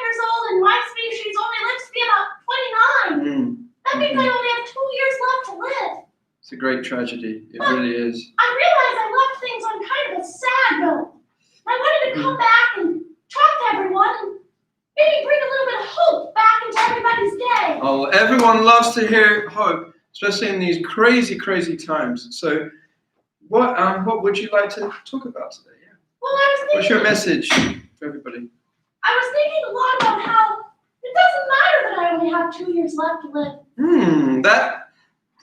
years old and my species only lives to be about 29. That means I only have 2 years left to live. It's a great tragedy. It really is. I realize I left things on kind of a sad note. I wanted to come back and talk to everyone and maybe bring a little bit of hope back into everybody's day. Oh, everyone loves to hear hope, especially in these crazy, crazy times. So, what would you like to talk about today? Yeah. Well, I was thinking. What's your message for everybody? I was thinking a lot about how it doesn't matter that I only have 2 years left to live.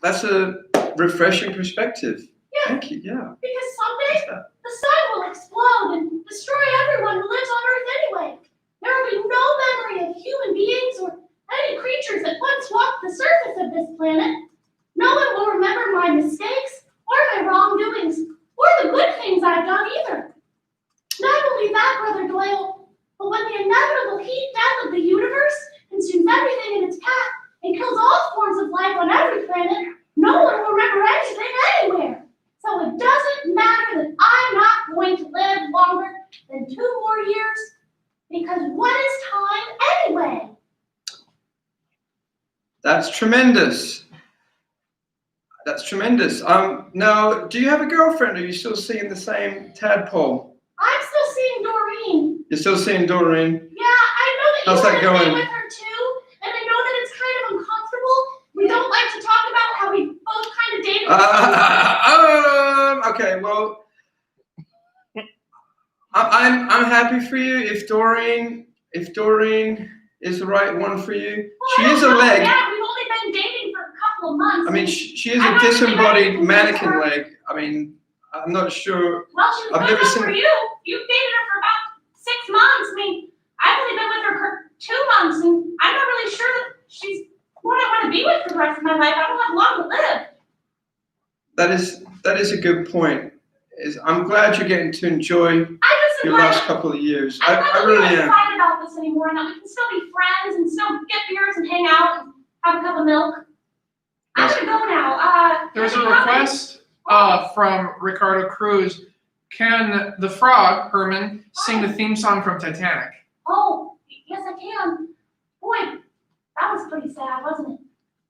That's a refreshing perspective. Yeah. Thank you. Yeah. Because someday What's that? the sun will explode and destroy everyone who lives on Earth anyway. There will be no memory of human beings or any creatures that once walked the surface of this planet. No one will remember my mistakes or my wrongdoings or the good things I've done either. Not only that, Brother Doyle, but when the inevitable heat death of the universe consumes everything in its path and kills all forms of life on every planet, no one will remember anything anywhere. So it doesn't matter that I'm not going to live longer than 2 more years, because what is time anyway? That's tremendous. That's tremendous. Now, do you have a girlfriend? Or are you still seeing the same tadpole? I'm still seeing Doreen. You're still seeing Doreen? Yeah, I know that How's you that want to going? be with her too, and I know that it's kind of uncomfortable. We don't like to talk about how we both kind of dated. Okay, well, I'm happy for you if Doreen is the right one for you. She is a leg. Yeah, we've only been dating for a couple of months. I mean, she is a disembodied mannequin leg. I mean, I'm not sure. Well, she's I've good never enough seen- for you. You've dated her for about 6 months. I mean, I've only been with her for 2 months, and I'm not really sure that she's what I want to be with for the rest of my life. I don't have long to live. That is a good point. I'm glad you're getting to enjoy I just am your glad, last couple of years. I'm glad I that we really don't am. fight about this anymore, and that we can still be friends and still get beers and hang out and have a cup of milk. I'm gonna go now. There's a can you help me? request from Ricardo Cruz. Can the frog, Herman, sing the theme song from Titanic? Oh, yes, I can. Boy, that was pretty sad, wasn't it?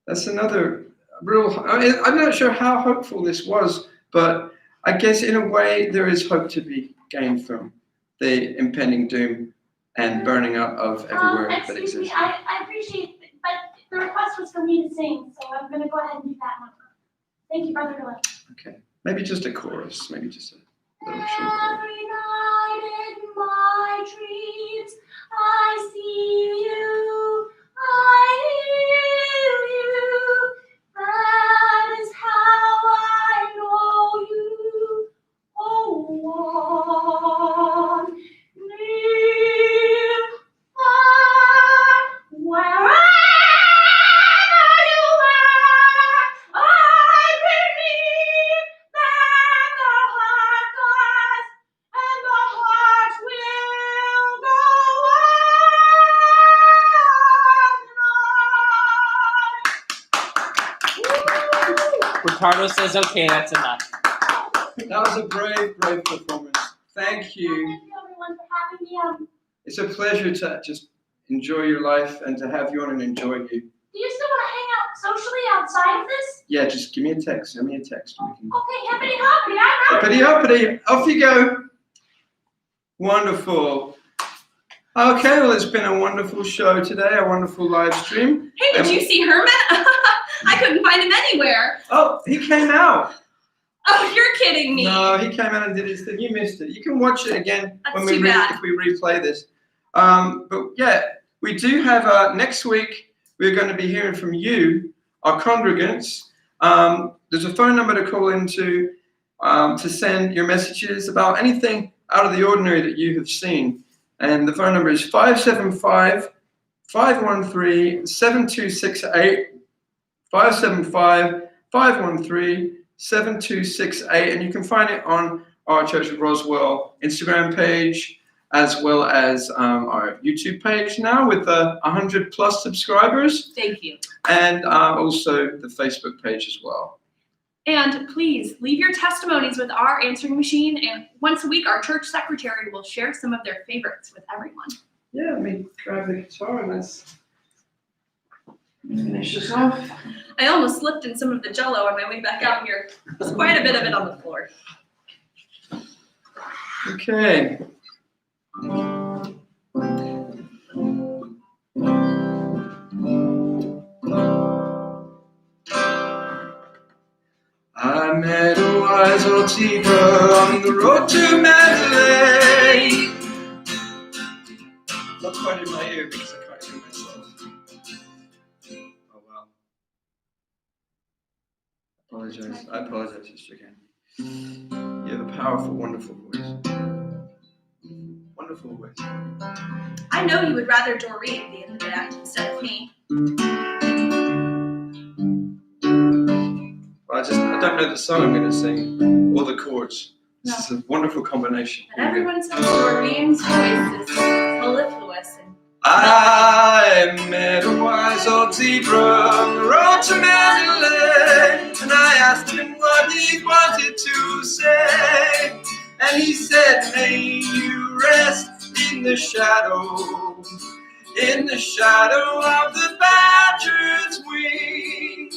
That's another real. I'm not sure how hopeful this was, but I guess in a way there is hope to be gained from the impending doom and burning up of everywhere that Excuse me, exists. I appreciate it, but the request was for me to sing, so I'm gonna go ahead and do that one. Thank you, Brother Doyle. Okay, maybe just a chorus, maybe just a little short chorus. Every night in my dreams, I see you, I hear you. That is how I know you. Oh, one near, far, wherever you are, I believe that the heart does, and the heart will go on. Ricardo says, okay, that's enough. That was a brave performance. Thank you. Thank you, everyone, for having me. It's a pleasure to just enjoy your life and to have you on and enjoy you. Do you still want to hang out socially outside of this? Yeah, just give me a text. Send me a text. And we can... Okay, hippity hoppity, I'm out. Uppity uppity, off you go. Wonderful. Okay, well, it's been a wonderful show today, a wonderful live stream. Hey, did you see Herman? I couldn't find him anywhere. Oh, he came out. Oh, you're kidding me. No, he came out and did his thing. You missed it. You can watch it again That's when too bad. if we replay this. But yeah, we do have next week. We're going to be hearing from you, our congregants. There's a phone number to call into to send your messages about anything out of the ordinary that you have seen. And the phone number is 575-513-7268. 575-513-7268. And you can find it on our Church of Roswell Instagram page. as well as our YouTube page now with 100 plus subscribers, Thank you. and also the Facebook page as well. And please leave your testimonies with our answering machine. And once a week, our church secretary will share some of their favorites with everyone. Yeah, let me grab the guitar and let's finish this off. I almost slipped in some of the Jell-O on my way back out here. There's quite a bit of it on the floor. Okay. I met a wise old zebra on the road to Mandalay. Not quite in my ear because I can't hear myself. Oh wow. I apologize, Sister Ken. You have a powerful, wonderful voice. Wonderful voice. I know you would rather Doreen be in the band instead of me. I don't know the song I'm going to sing or the chords. This is a wonderful combination. But everyone says Doreen's voice is mellifluous and I met a wise old zebra on the road to Mandalay, and I asked him what he wanted to say, and he said, may you rest in the shadow of the badger's wing.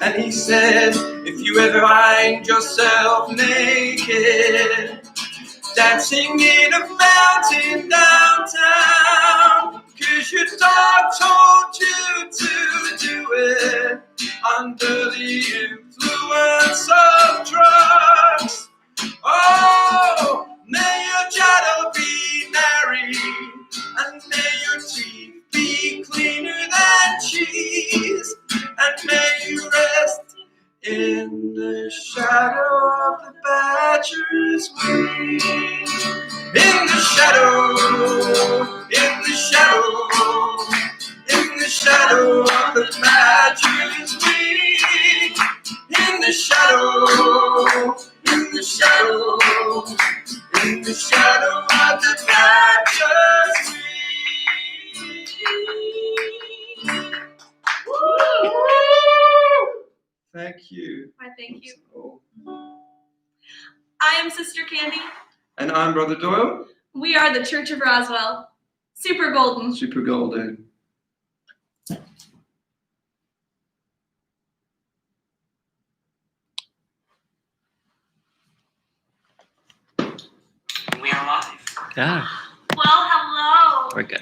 And he said, if you ever find yourself naked, dancing in a fountain downtown, 'cause your dog told you to do it under the influence of drugs. Oh, may your shadow be merry, and may your teeth be cleaner than cheese, and may you rest in the shadow of the badger's wing. In the shadow, in the shadow, in the shadow of the badger's wing. In the shadow, in the shadow, in the shadow of the badger's wing. Thank you. I thank you. Oh. I am Sister Candy. And I'm Brother Doyle. We are the Church of Roswell. Super golden. Super golden. We are live. Yeah, Well, hello. we're good.